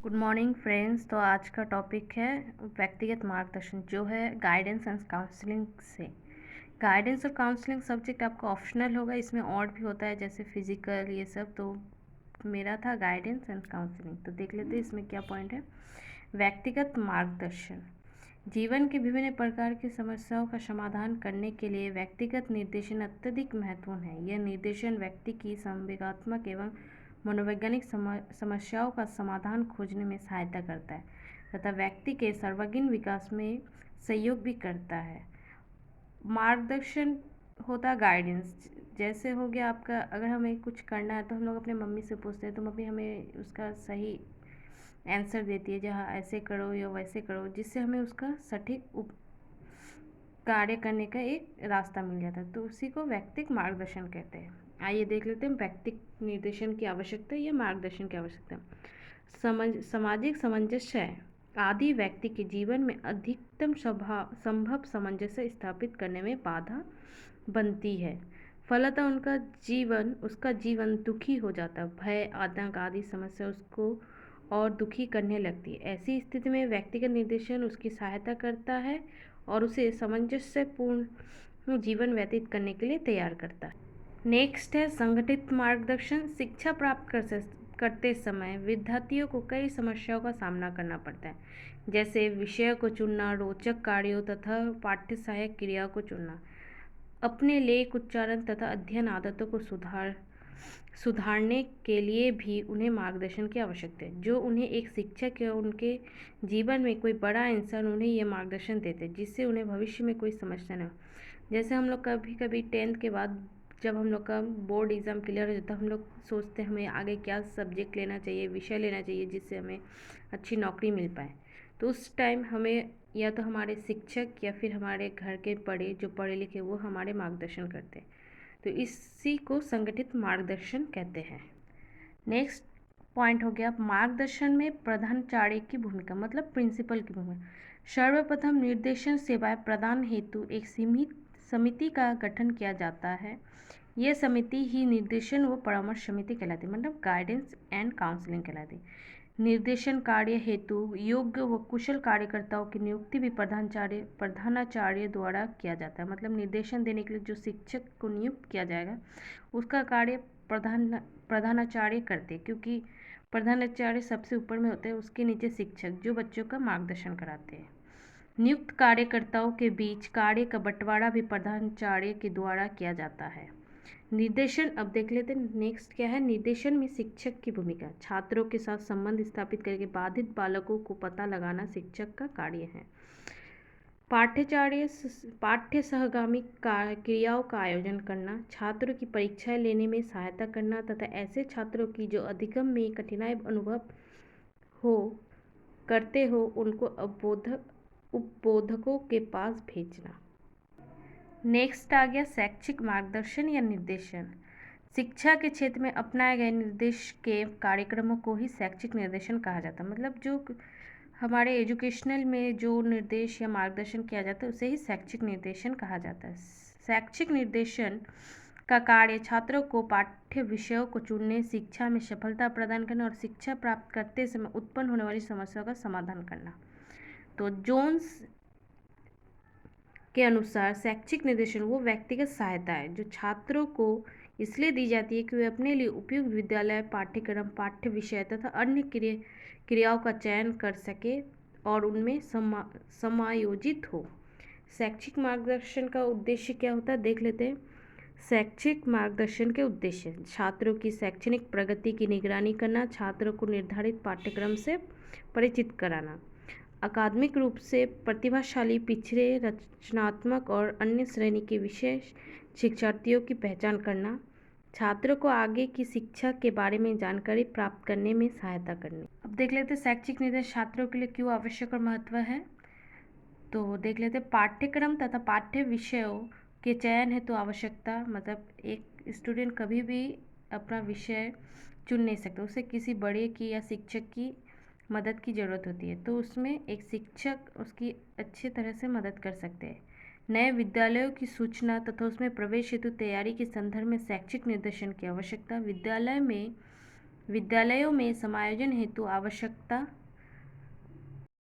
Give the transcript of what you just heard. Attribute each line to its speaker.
Speaker 1: Good morning friends. तो आज का टॉपिक है व्यक्तिगत मार्गदर्शन, जो है गाइडेंस एंड काउंसलिंग से। गाइडेंस और काउंसलिंग सब्जेक्ट आपका ऑप्शनल होगा, इसमें और भी होता है जैसे फिजिकल ये सब। तो मेरा था गाइडेंस एंड काउंसलिंग। तो देख लेते हैं इसमें क्या पॉइंट है। व्यक्तिगत मार्गदर्शन जीवन के विभिन्न प्रकार की समस्याओं का समाधान करने के लिए व्यक्तिगत निर्देशन अत्यधिक महत्वपूर्ण है। यह निर्देशन व्यक्ति की संवेगात्मक एवं मनोवैज्ञानिक समस्याओं का समाधान खोजने में सहायता करता है तथा व्यक्ति के सर्वांगीण विकास में सहयोग भी करता है। मार्गदर्शन होता गाइडेंस। जैसे हो गया आपका, अगर हमें कुछ करना है तो हम लोग अपने मम्मी से पूछते हैं, तो मम्मी हमें उसका सही आंसर देती है, जहाँ ऐसे करो या वैसे करो, जिससे हमें उसका सटीक कार्य करने का एक रास्ता मिल जाता है। तो उसी को व्यक्तिगत मार्गदर्शन कहते हैं। आइए देख लेते हैं व्यक्तिगत निर्देशन की आवश्यकता या मार्गदर्शन की आवश्यकता। सामाजिक सामंजस्य आदि व्यक्ति के जीवन में अधिकतम संभव सामंजस्य स्थापित करने में बाधा बनती है। फलतः उसका जीवन दुखी हो जाता है। भय, आतंक आदि समस्या उसको और दुखी करने लगती है। ऐसी स्थिति में व्यक्तिगत निर्देशन उसकी सहायता करता है और उसे सामंजस्यपूर्ण जीवन व्यतीत करने के लिए तैयार करता है। नेक्स्ट है संगठित मार्गदर्शन। शिक्षा प्राप्त करते समय विद्यार्थियों को कई समस्याओं का सामना करना पड़ता है, जैसे विषय को चुनना, रोचक कार्यों तथा पाठ्य सहायक क्रियाओं को चुनना, अपने लेख, उच्चारण तथा अध्ययन आदतों को सुधारने के लिए भी उन्हें मार्गदर्शन की आवश्यकता है। जो उन्हें एक शिक्षक या उनके जीवन में कोई बड़ा इंसान उन्हें यह मार्गदर्शन देते हैं, जिससे उन्हें भविष्य में कोई समस्या न हो। जैसे हम लोग कभी कभी 10th के बाद जब हम लोग का बोर्ड एग्ज़ाम क्लियर हो जाता है, हम लोग सोचते हैं हमें आगे क्या सब्जेक्ट लेना चाहिए, विषय लेना चाहिए, जिससे हमें अच्छी नौकरी मिल पाए। तो उस टाइम हमें या तो हमारे शिक्षक या फिर हमारे घर के जो पढ़े लिखे वो हमारे मार्गदर्शन करते हैं। तो इसी को संगठित मार्गदर्शन कहते हैं। नेक्स्ट पॉइंट हो गया मार्गदर्शन में प्रधानाचार्य की भूमिका, मतलब प्रिंसिपल की भूमिका। सर्वप्रथम निर्देशन सेवाएं प्रदान हेतु एक सीमित समिति का गठन किया जाता है। यह समिति ही निर्देशन व परामर्श समिति कहलाती है, मतलब गाइडेंस एंड काउंसलिंग कहलाती है। निर्देशन कार्य हेतु योग्य व कुशल कार्यकर्ताओं की नियुक्ति भी प्रधानाचार्य द्वारा किया जाता है। मतलब निर्देशन देने के लिए जो शिक्षक को नियुक्त किया जाएगा उसका कार्य प्रधानाचार्य करते हैं, क्योंकि प्रधानाचार्य सबसे ऊपर में होते हैं, उसके नीचे शिक्षक जो बच्चों का मार्गदर्शन कराते हैं। नियुक्त कार्यकर्ताओं के बीच कार्य का बंटवारा भी प्रधानाचार्य के द्वारा किया जाता है। निर्देशन, अब देख लेते हैं नेक्स्ट क्या है। निर्देशन में शिक्षक की भूमिका। छात्रों के साथ संबंध स्थापित करके बाधित बालकों को पता लगाना शिक्षक का कार्य है। पाठ्य सहगामी क्रियाओं का आयोजन करना, छात्रों की परीक्षाएं लेने में सहायता करना तथा ऐसे छात्रों की जो अधिगम में कठिनाई अनुभव करते हो उनको उपबोधकों के पास भेजना। नेक्स्ट आ गया शैक्षिक मार्गदर्शन या निर्देशन। शिक्षा के क्षेत्र में अपनाए गए निर्देश के कार्यक्रमों को ही शैक्षिक निर्देशन कहा जाता है। मतलब जो हमारे एजुकेशनल में जो निर्देश या मार्गदर्शन किया जाता है उसे ही शैक्षिक निर्देशन कहा जाता है। शैक्षिक निर्देशन का कार्य छात्रों को पाठ्य विषयों को चुनने, शिक्षा में सफलता प्रदान करना और शिक्षा प्राप्त करते समय उत्पन्न होने वाली समस्याओं का समाधान करना। तो जोन्स के अनुसार शैक्षिक निर्देशन वो व्यक्तिगत सहायता है जो छात्रों को इसलिए दी जाती है कि वे अपने लिए उपयुक्त विद्यालय, पाठ्यक्रम, पाठ्य विषय तथा अन्य क्रियाओं का चयन कर सके और उनमें समायोजित हो। शैक्षिक मार्गदर्शन का उद्देश्य क्या होता है, देख लेते हैं। शैक्षिक मार्गदर्शन के उद्देश्य: छात्रों की शैक्षणिक प्रगति की निगरानी करना, छात्रों को निर्धारित पाठ्यक्रम से परिचित कराना, अकादमिक रूप से प्रतिभाशाली, पिछड़े, रचनात्मक और अन्य श्रेणी के विशेष शिक्षार्थियों की पहचान करना, छात्रों को आगे की शिक्षा के बारे में जानकारी प्राप्त करने में सहायता करनी। अब देख लेते हैं शैक्षिक निर्देश छात्रों के लिए क्यों आवश्यक और महत्व है। तो देख लेते हैं पाठ्यक्रम तथा पाठ्य विषयों के चयन हेतु आवश्यकता। मतलब एक स्टूडेंट कभी भी अपना विषय चुन नहीं सकता, उसे किसी बड़े की या शिक्षक की मदद की ज़रूरत होती है। तो उसमें एक शिक्षक उसकी अच्छी तरह से मदद कर सकते हैं। नए विद्यालयों की सूचना तथा उसमें प्रवेश हेतु तैयारी के संदर्भ में शैक्षिक निर्देशन की आवश्यकता। विद्यालय में विद्यालयों में समायोजन हेतु आवश्यकता